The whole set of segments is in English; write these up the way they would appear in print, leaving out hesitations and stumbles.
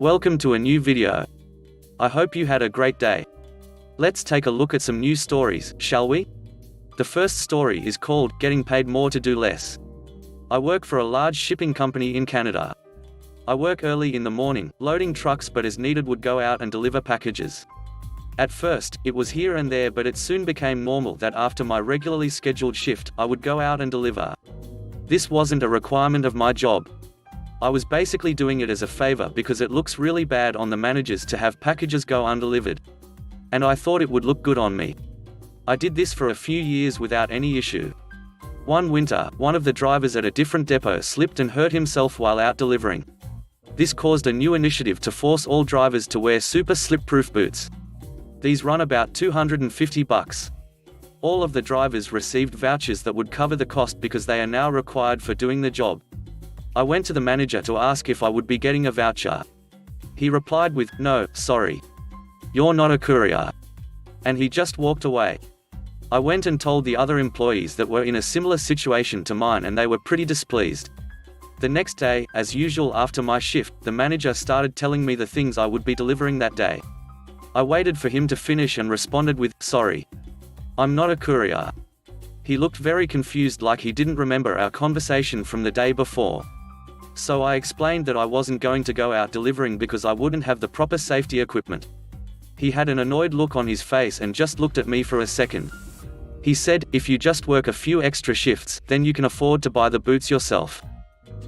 Welcome to a new video. I hope you had a great day. Let's take a look at some news stories, shall we? The first story is called Getting Paid More to Do Less. I work for a large shipping company in Canada. I work early in the morning, loading trucks, but as needed would go out and deliver packages. At first, it was here and there, but it soon became normal that after my regularly scheduled shift, I would go out and deliver. This wasn't a requirement of my job. I was basically doing it as a favor because it looks really bad on the managers to have packages go undelivered. And I thought it would look good on me. I did this for a few years without any issue. One winter, one of the drivers at a different depot slipped and hurt himself while out delivering. This caused a new initiative to force all drivers to wear super slip-proof boots. These run about $250. All of the drivers received vouchers that would cover the cost because they are now required for doing the job. I went to the manager to ask if I would be getting a voucher. He replied with, "No, sorry. You're not a courier." And he just walked away. I went and told the other employees that were in a similar situation to mine, and they were pretty displeased. The next day, as usual after my shift, the manager started telling me the things I would be delivering that day. I waited for him to finish and responded with, "Sorry. I'm not a courier." He looked very confused, like he didn't remember our conversation from the day before. So I explained that I wasn't going to go out delivering because I wouldn't have the proper safety equipment. He had an annoyed look on his face and just looked at me for a second. He said, "If you just work a few extra shifts, then you can afford to buy the boots yourself."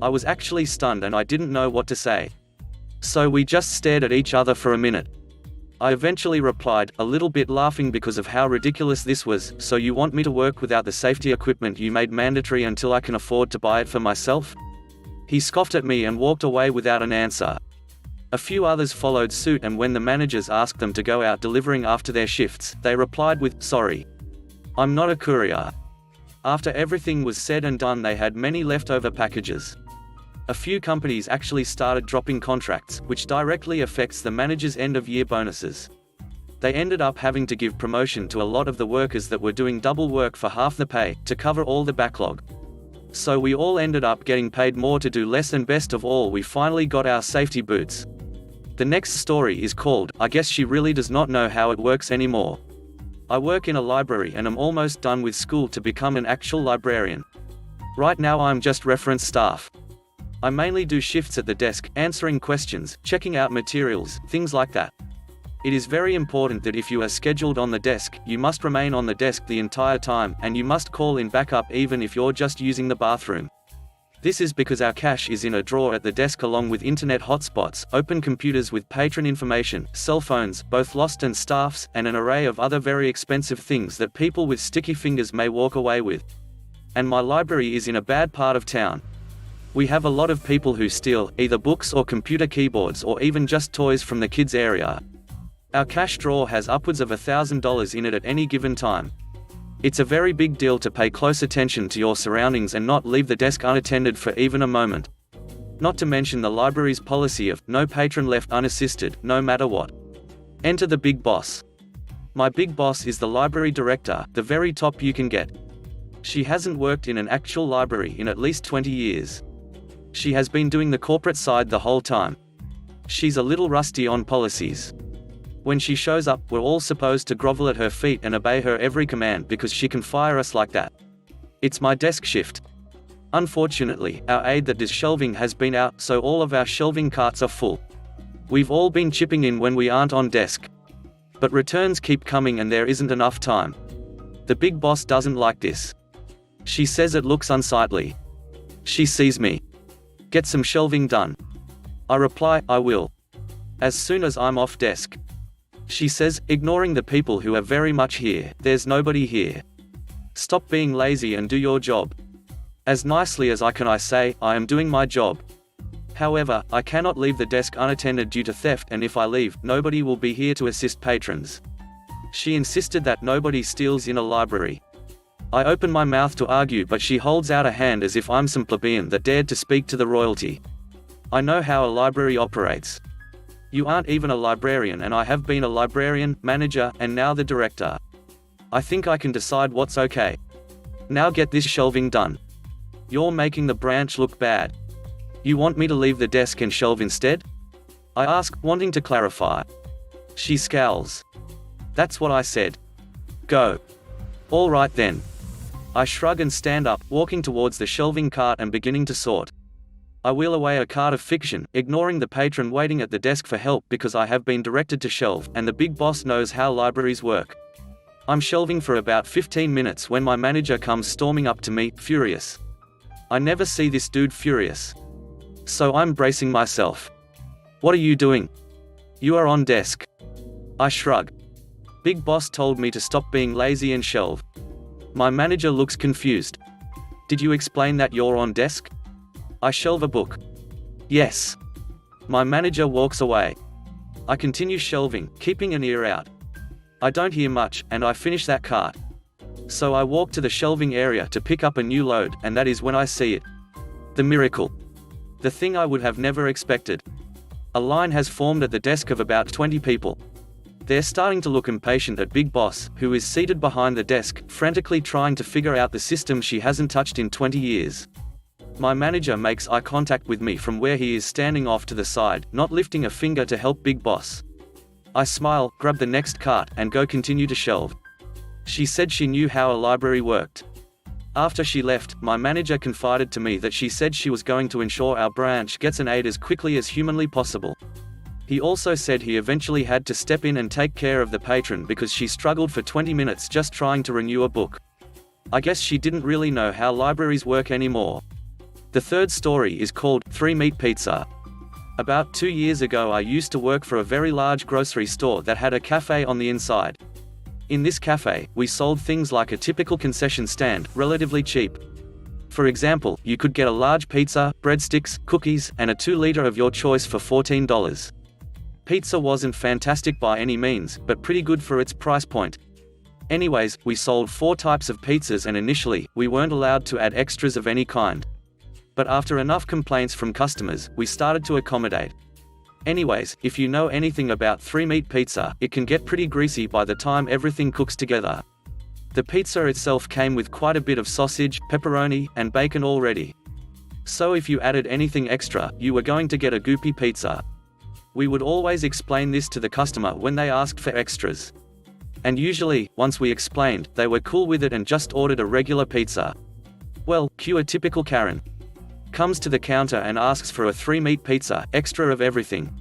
I was actually stunned and I didn't know what to say. So we just stared at each other for a minute. I eventually replied, a little bit laughing because of how ridiculous this was, "So you want me to work without the safety equipment you made mandatory until I can afford to buy it for myself?" He scoffed at me and walked away without an answer. A few others followed suit, and when the managers asked them to go out delivering after their shifts, they replied with, "Sorry. I'm not a courier." After everything was said and done, they had many leftover packages. A few companies actually started dropping contracts, which directly affects the managers' end-of-year bonuses. They ended up having to give promotion to a lot of the workers that were doing double work for half the pay, to cover all the backlog. So we all ended up getting paid more to do less, and best of all, we finally got our safety boots. The next story is called, I Guess She Really Does Not Know How It Works Anymore. I work in a library and am almost done with school to become an actual librarian. Right now I'm just reference staff. I mainly do shifts at the desk, answering questions, checking out materials, things like that. It is very important that if you are scheduled on the desk, you must remain on the desk the entire time, and you must call in backup even if you're just using the bathroom. This is because our cash is in a drawer at the desk, along with internet hotspots, open computers with patron information, cell phones, both lost and staff's, and an array of other very expensive things that people with sticky fingers may walk away with. And my library is in a bad part of town. We have a lot of people who steal, either books or computer keyboards or even just toys from the kids' area. Our cash drawer has upwards of $1,000 in it at any given time. It's a very big deal to pay close attention to your surroundings and not leave the desk unattended for even a moment. Not to mention the library's policy of, no patron left unassisted, no matter what. Enter the big boss. My big boss is the library director, the very top you can get. She hasn't worked in an actual library in at least 20 years. She has been doing the corporate side the whole time. She's a little rusty on policies. When she shows up, we're all supposed to grovel at her feet and obey her every command because she can fire us like that. It's my desk shift. Unfortunately, our aide that does shelving has been out, so all of our shelving carts are full. We've all been chipping in when we aren't on desk. But returns keep coming and there isn't enough time. The big boss doesn't like this. She says it looks unsightly. She sees me. "Get some shelving done." I reply, "I will. As soon as I'm off desk." She says, ignoring the people who are very much here, "There's nobody here. Stop being lazy and do your job." As nicely as I can, I say, "I am doing my job. However, I cannot leave the desk unattended due to theft, and if I leave, nobody will be here to assist patrons." She insisted that nobody steals in a library. I open my mouth to argue, but she holds out a hand as if I'm some plebeian that dared to speak to the royalty. I know how a library operates. You aren't even a librarian, and I have been a librarian, manager, and now the director. I think I can decide what's okay. Now get this shelving done. You're making the branch look bad. You want me to leave the desk and shelve instead? I ask, wanting to clarify. She scowls. That's what I said. Go. All right then. I shrug and stand up, walking towards the shelving cart and beginning to sort. I wheel away a cart of fiction, ignoring the patron waiting at the desk for help because I have been directed to shelve, and the big boss knows how libraries work. I'm shelving for about 15 minutes when my manager comes storming up to me, furious. I never see this dude furious. So I'm bracing myself. What are you doing? You are on desk. I shrug. Big boss told me to stop being lazy and shelve. My manager looks confused. Did you explain that you're on desk? I shelve a book. Yes. My manager walks away. I continue shelving, keeping an ear out. I don't hear much, and I finish that cart. So I walk to the shelving area to pick up a new load, and that is when I see it. The miracle. The thing I would have never expected. A line has formed at the desk of about 20 people. They're starting to look impatient at Big Boss, who is seated behind the desk, frantically trying to figure out the system she hasn't touched in 20 years. My manager makes eye contact with me from where he is standing off to the side, not lifting a finger to help Big Boss. I smile, grab the next cart, and go continue to shelve. She said she knew how a library worked. After she left, my manager confided to me that she said she was going to ensure our branch gets an aid as quickly as humanly possible. He also said he eventually had to step in and take care of the patron because she struggled for 20 minutes just trying to renew a book. I guess she didn't really know how libraries work anymore. The third story is called 3 Meat Pizza. About 2 years ago I used to work for a very large grocery store that had a cafe on the inside. In this cafe, we sold things like a typical concession stand, relatively cheap. For example, you could get a large pizza, breadsticks, cookies, and a 2-liter of your choice for $14. Pizza wasn't fantastic by any means, but pretty good for its price point. Anyways, we sold 4 types of pizzas and initially, we weren't allowed to add extras of any kind. But after enough complaints from customers, we started to accommodate. Anyways, if you know anything about 3 Meat Pizza, it can get pretty greasy by the time everything cooks together. The pizza itself came with quite a bit of sausage, pepperoni, and bacon already. So if you added anything extra, you were going to get a goopy pizza. We would always explain this to the customer when they asked for extras. And usually, once we explained, they were cool with it and just ordered a regular pizza. Well, cue a typical Karen. Comes to the counter and asks for a 3 meat pizza, extra of everything.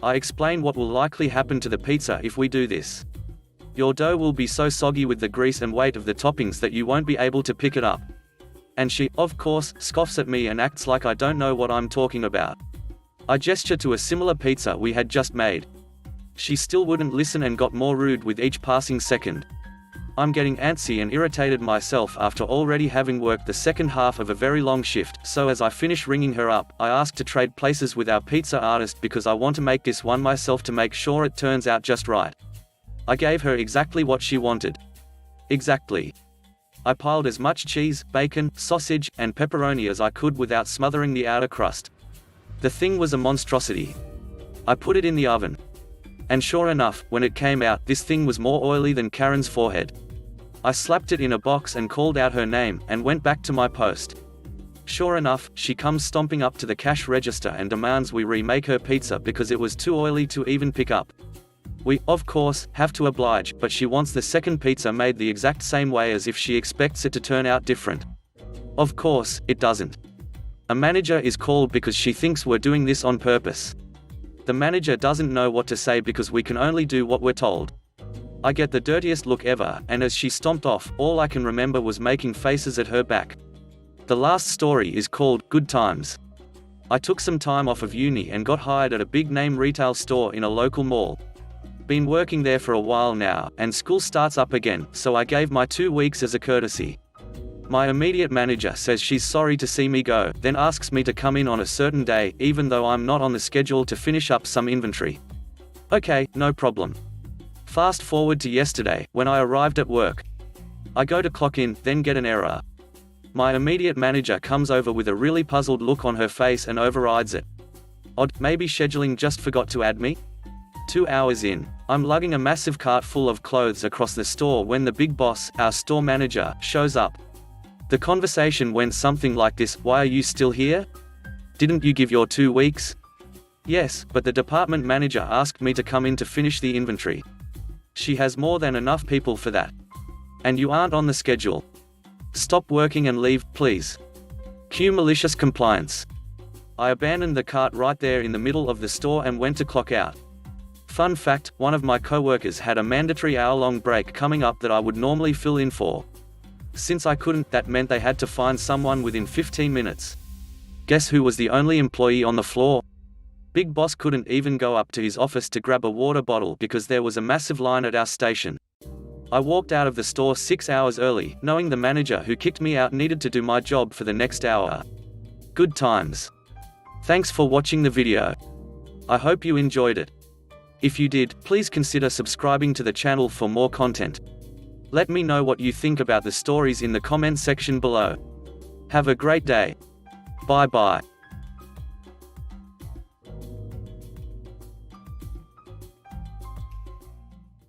I explain what will likely happen to the pizza if we do this. Your dough will be so soggy with the grease and weight of the toppings that you won't be able to pick it up. And she, of course, scoffs at me and acts like I don't know what I'm talking about. I gesture to a similar pizza we had just made. She still wouldn't listen and got more rude with each passing second. I'm getting antsy and irritated myself after already having worked the second half of a very long shift, so as I finish ringing her up, I ask to trade places with our pizza artist because I want to make this one myself to make sure it turns out just right. I gave her exactly what she wanted. Exactly. I piled as much cheese, bacon, sausage, and pepperoni as I could without smothering the outer crust. The thing was a monstrosity. I put it in the oven. And sure enough, when it came out, this thing was more oily than Karen's forehead. I slapped it in a box and called out her name, and went back to my post. Sure enough, she comes stomping up to the cash register and demands we remake her pizza because it was too oily to even pick up. We, of course, have to oblige, but she wants the second pizza made the exact same way as if she expects it to turn out different. Of course, it doesn't. A manager is called because she thinks we're doing this on purpose. The manager doesn't know what to say because we can only do what we're told. I get the dirtiest look ever, and as she stomped off, all I can remember was making faces at her back. The last story is called Good Times. I took some time off of uni and got hired at a big-name retail store in a local mall. Been working there for a while now, and school starts up again, so I gave my 2 weeks as a courtesy. My immediate manager says she's sorry to see me go, then asks me to come in on a certain day, even though I'm not on the schedule to finish up some inventory. Okay, no problem. Fast forward to yesterday, when I arrived at work. I go to clock in, then get an error. My immediate manager comes over with a really puzzled look on her face and overrides it. Odd, maybe scheduling just forgot to add me? 2 hours in, I'm lugging a massive cart full of clothes across the store when the big boss, our store manager, shows up. The conversation went something like this: "Why are you still here? Didn't you give your 2 weeks?" Yes, but the department manager asked me to come in to finish the inventory. She has more than enough people for that. And you aren't on the schedule. Stop working and leave, please. Cue malicious compliance. I abandoned the cart right there in the middle of the store and went to clock out. Fun fact, one of my co-workers had a mandatory hour-long break coming up that I would normally fill in for. Since I couldn't, that meant they had to find someone within 15 minutes. Guess who was the only employee on the floor? Big Boss couldn't even go up to his office to grab a water bottle because there was a massive line at our station. I walked out of the store 6 hours early, knowing the manager who kicked me out needed to do my job for the next hour. Good times. Thanks for watching the video. I hope you enjoyed it. If you did, please consider subscribing to the channel for more content. Let me know what you think about the stories in the comment section below. Have a great day. Bye bye.